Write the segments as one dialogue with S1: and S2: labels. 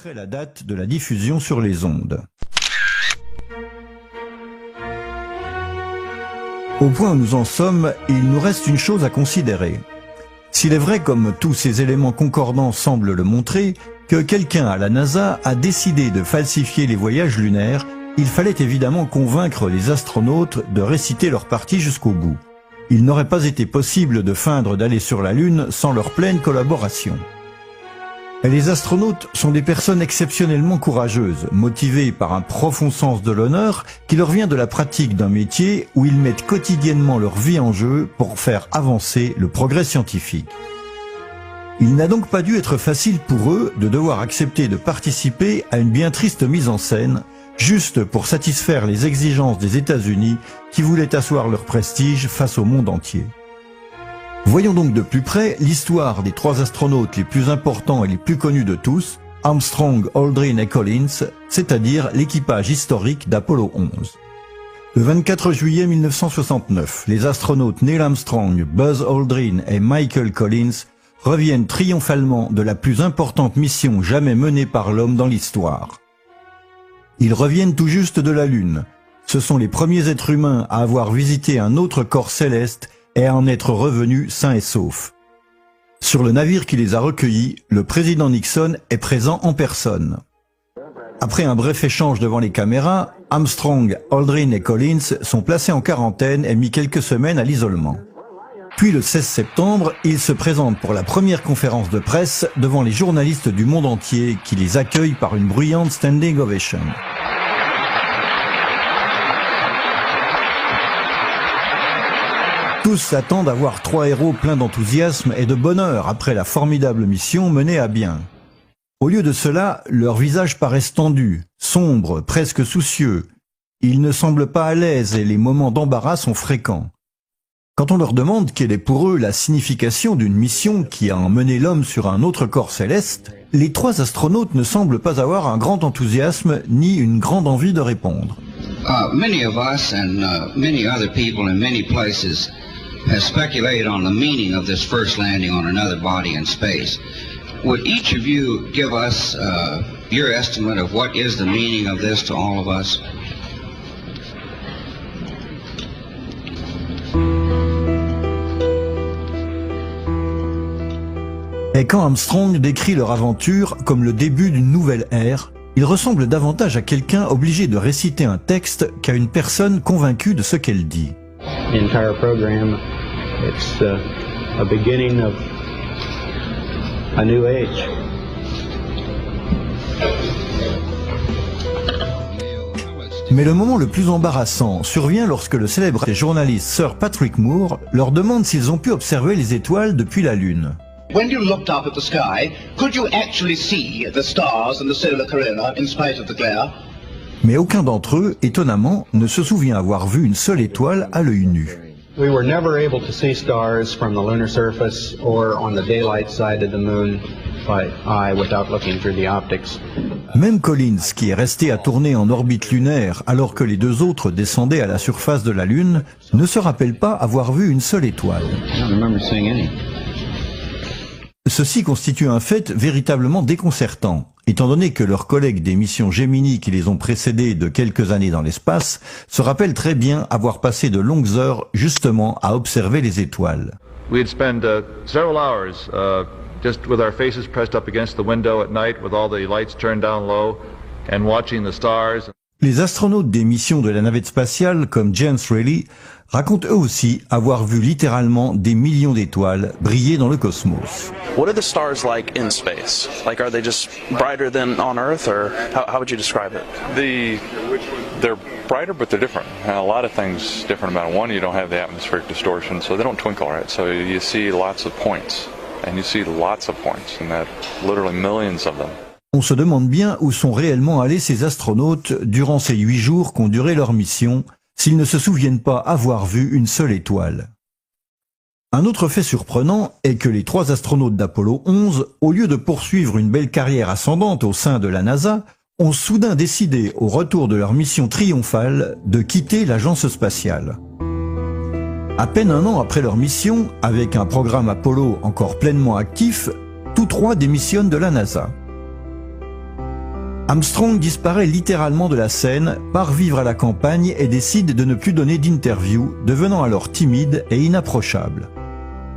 S1: indiquerait la date de la diffusion sur les ondes. Au point où nous en sommes, il nous reste une chose à considérer. S'il est vrai, comme tous ces éléments concordants semblent le montrer, que quelqu'un à la NASA a décidé de falsifier les voyages lunaires, il fallait évidemment convaincre les astronautes de réciter leur partie jusqu'au bout. Il n'aurait pas été possible de feindre d'aller sur la Lune sans leur pleine collaboration. Et les astronautes sont des personnes exceptionnellement courageuses, motivées par un profond sens de l'honneur qui leur vient de la pratique d'un métier où ils mettent quotidiennement leur vie en jeu pour faire avancer le progrès scientifique. Il n'a donc pas dû être facile pour eux de devoir accepter de participer à une bien triste mise en scène, juste pour satisfaire les exigences des États-Unis qui voulaient asseoir leur prestige face au monde entier. Voyons donc de plus près l'histoire des trois astronautes les plus importants et les plus connus de tous, Armstrong, Aldrin et Collins, c'est-à-dire l'équipage historique d'Apollo 11. Le 24 juillet 1969, les astronautes Neil Armstrong, Buzz Aldrin et Michael Collins reviennent triomphalement de la plus importante mission jamais menée par l'homme dans l'histoire. Ils reviennent tout juste de la Lune. Ce sont les premiers êtres humains à avoir visité un autre corps céleste et à en être revenus sains et saufs. Sur le navire qui les a recueillis, le président Nixon est présent en personne. Après un bref échange devant les caméras, Armstrong, Aldrin et Collins sont placés en quarantaine et mis quelques semaines à l'isolement. Puis le 16 septembre, ils se présentent pour la première conférence de presse devant les journalistes du monde entier qui les accueillent par une bruyante standing ovation. Tous s'attendent à voir trois héros pleins d'enthousiasme et de bonheur après la formidable mission menée à bien. Au lieu de cela, leurs visages paraissent tendus, sombres, presque soucieux. Ils ne semblent pas à l'aise et les moments d'embarras sont fréquents. Quand on leur demande quelle est pour eux la signification d'une mission qui a emmené l'homme sur un autre corps céleste, les trois astronautes ne semblent pas avoir un grand enthousiasme ni une grande envie de répondre.
S2: Many of us and many other people in many places have speculated on the meaning of this first landing on another body in space. Would each of you give us your estimate of what is the meaning of this to all of us?
S1: Et quand Armstrong décrit leur aventure comme le début d'une nouvelle ère, il ressemble davantage à quelqu'un obligé de réciter un texte qu'à une personne convaincue de ce qu'elle dit.
S3: The entire program, it's a beginning of a new age.
S1: Mais le moment le plus embarrassant survient lorsque le célèbre journaliste Sir Patrick Moore leur demande s'ils ont pu observer les étoiles depuis la Lune.
S4: When you looked up at the sky, could you actually see the stars and the solar corona in spite of the glare?
S1: Mais aucun d'entre eux, étonnamment, ne se souvient avoir vu une seule étoile à l'œil nu.
S3: We were never able to see stars from the lunar surface or on the daylight side of the moon by eye without looking through the optics.
S1: Même Collins, qui est resté à tourner en orbite lunaire alors que les deux autres descendaient à la surface de la Lune, ne se rappelle pas avoir vu une seule étoile.
S2: I don't remember seeing any.
S1: Ceci constitue un fait véritablement déconcertant, étant donné que leurs collègues des missions Gemini qui les ont précédés de quelques années dans l'espace se rappellent très bien avoir passé de longues heures justement à observer les étoiles.
S5: We'd spend several hours just with our faces pressed up against the window at night with all the lights turned down low and watching the stars.
S1: Les astronautes des missions de la navette spatiale, comme James Reilly, racontent eux aussi avoir vu littéralement des millions d'étoiles briller dans le cosmos.
S6: What are the stars like in space? Like, are they just brighter than on Earth, or how would you describe it?
S7: They're brighter, but they're different. And a lot of things different about it. One, you don't have the atmospheric distortion, so they don't twinkle right. So you see lots of points, and you see lots of points, and that literally millions of them.
S1: On se demande bien où sont réellement allés ces astronautes durant ces 8 jours qu'ont duré leur mission, s'ils ne se souviennent pas avoir vu une seule étoile. Un autre fait surprenant est que les 3 astronautes d'Apollo 11, au lieu de poursuivre une belle carrière ascendante au sein de la NASA, ont soudain décidé, au retour de leur mission triomphale, de quitter l'agence spatiale. À peine un an après leur mission, avec un programme Apollo encore pleinement actif, tous 3 démissionnent de la NASA. Armstrong disparaît littéralement de la scène, part vivre à la campagne et décide de ne plus donner d'interview, devenant alors timide et inapprochable.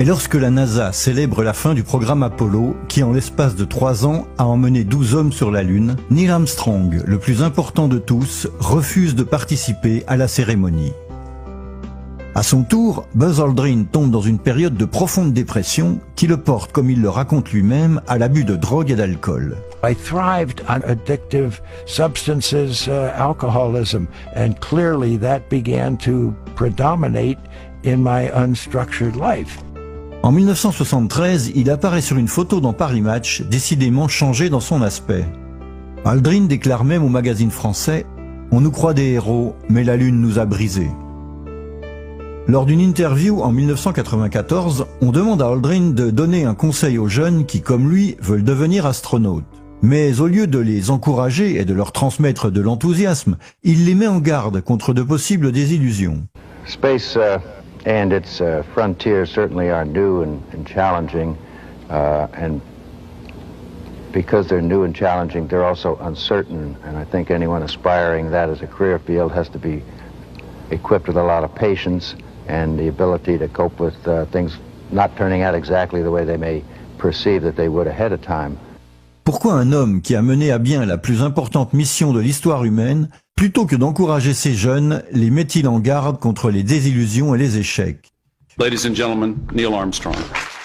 S1: Et lorsque la NASA célèbre la fin du programme Apollo, qui en l'espace de 3 ans a emmené 12 hommes sur la Lune, Neil Armstrong, le plus important de tous, refuse de participer à la cérémonie. À son tour, Buzz Aldrin tombe dans une période de profonde dépression qui le porte, comme il le raconte lui-même, à l'abus de drogue et d'alcool.
S8: I thrived on addictive substances, alcoholism, and clearly that began to predominate in my unstructured life.
S1: En 1973, il apparaît sur une photo dans Paris Match, décidément changé dans son aspect. Aldrin déclare même au magazine français « On nous croit des héros, mais la Lune nous a brisés ». Lors d'une interview en 1994, on demande à Aldrin de donner un conseil aux jeunes qui, comme lui, veulent devenir astronautes. Mais au lieu de les encourager et de leur transmettre de l'enthousiasme, il les met en garde contre de possibles désillusions.
S9: Space and its frontiers certainly are new and challenging, and because they're new and challenging, they're also uncertain, and I think anyone aspiring that as a career field has to be equipped with a lot of patience and the ability to cope with things not turning out exactly the way they may perceive that they would ahead of time.
S1: Pourquoi un homme qui a mené à bien la plus importante mission de l'histoire humaine, plutôt que d'encourager ces jeunes, les met-il en garde contre les désillusions et les échecs?
S10: Ladies and gentlemen, Neil Armstrong.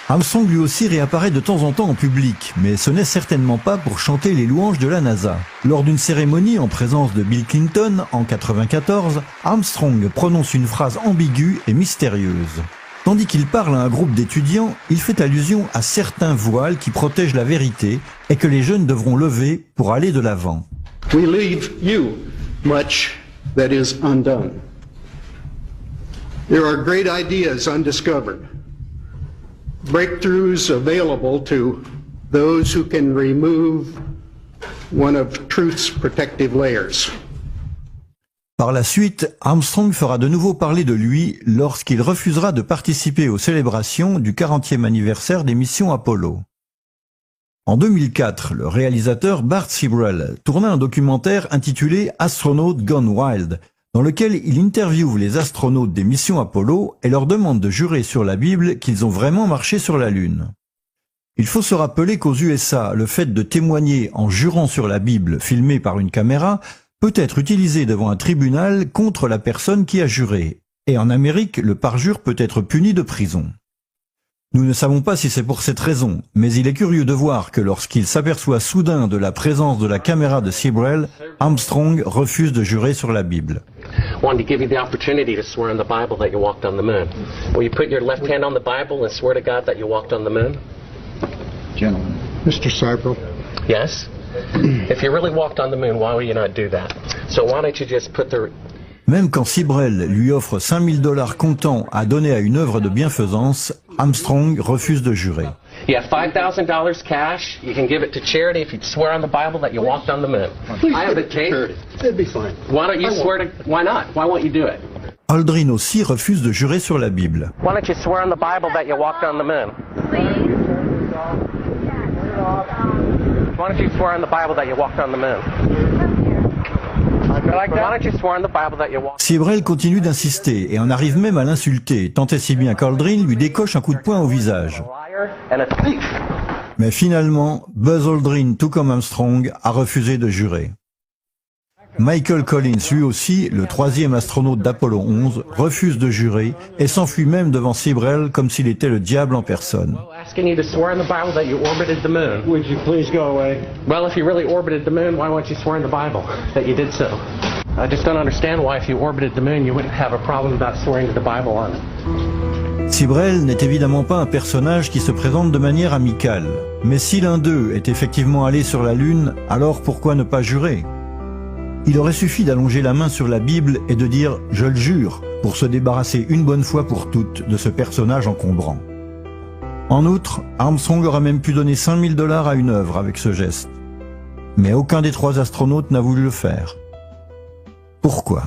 S1: Armstrong lui aussi réapparaît de temps en temps en public, mais ce n'est certainement pas pour chanter les louanges de la NASA. Lors d'une cérémonie en présence de Bill Clinton en 1994, Armstrong prononce une phrase ambiguë et mystérieuse. Tandis qu'il parle à un groupe d'étudiants, il fait allusion à certains voiles qui protègent la vérité et que les jeunes devront lever pour aller de l'avant.
S11: We leave you much that is undone. There are great ideas undiscovered. Breakthroughs available to those who can remove one of truth's protective layers.
S1: Par la suite, Armstrong fera de nouveau parler de lui lorsqu'il refusera de participer aux célébrations du 40e anniversaire des missions Apollo. En 2004, le réalisateur Bart Sibrel tourna un documentaire intitulé Astronaut Gone Wild, dans lequel il interviewe les astronautes des missions Apollo et leur demande de jurer sur la Bible qu'ils ont vraiment marché sur la Lune. Il faut se rappeler qu'aux USA, le fait de témoigner en jurant sur la Bible filmée par une caméra peut être utilisé devant un tribunal contre la personne qui a juré, et en Amérique, le parjure peut être puni de prison. Nous ne savons pas si c'est pour cette raison, mais il est curieux de voir que lorsqu'il s'aperçoit soudain de la présence de la caméra de Sibrel, Armstrong refuse de jurer sur la Bible.
S12: Wanted to give you the opportunity to swear on the Bible that you walked on the moon. Will you put your left hand on the Bible and swear to God that you walked on the moon?
S11: Gentlemen. Mr. Sibrel.
S12: Yes? If you really walked on the moon, why would you not do that? So why don't you just put the...
S1: Même quand Sibrel lui offre $5,000 comptant à donner à une œuvre de bienfaisance, Armstrong refuse de jurer.
S12: You have $5,000 cash. You can give it to charity if you swear on the Bible that you walked on the moon. I have the tape.
S11: It'd be fine.
S12: Why don't you swear to... Why not? Why won't you do it?
S1: Aldrin aussi refuse de jurer sur la Bible.
S12: Why don't you swear on the Bible that you walked on the moon? Why don't you swear on the Bible that you walked on the moon?
S1: Sibrel continue d'insister et en arrive même à l'insulter, tant et si bien qu'Aldrin lui décoche un coup de poing au visage. Mais finalement, Buzz Aldrin, tout comme Armstrong, a refusé de jurer. Michael Collins, lui aussi, le 3e astronaute d'Apollo 11, refuse de jurer et s'enfuit même devant Sibrel comme s'il était le diable en personne.
S12: Asking you to swear in the Bible that you orbited the moon.
S11: Would you please go away?
S12: Well, if you really orbited the moon, why won't you swear in the Bible that you did so? I just don't understand why if you orbited the moon, you wouldn't have a problem about swearing to the Bible on it.
S1: Sibrel n'est évidemment pas un personnage qui se présente de manière amicale. Mais si l'un d'eux est effectivement allé sur la Lune, alors pourquoi ne pas jurer ? Il aurait suffi d'allonger la main sur la Bible et de dire « Je le jure » pour se débarrasser une bonne fois pour toutes de ce personnage encombrant. En outre, Armstrong aurait même pu donner $5,000 à une œuvre avec ce geste. Mais aucun des 3 astronautes n'a voulu le faire. Pourquoi ?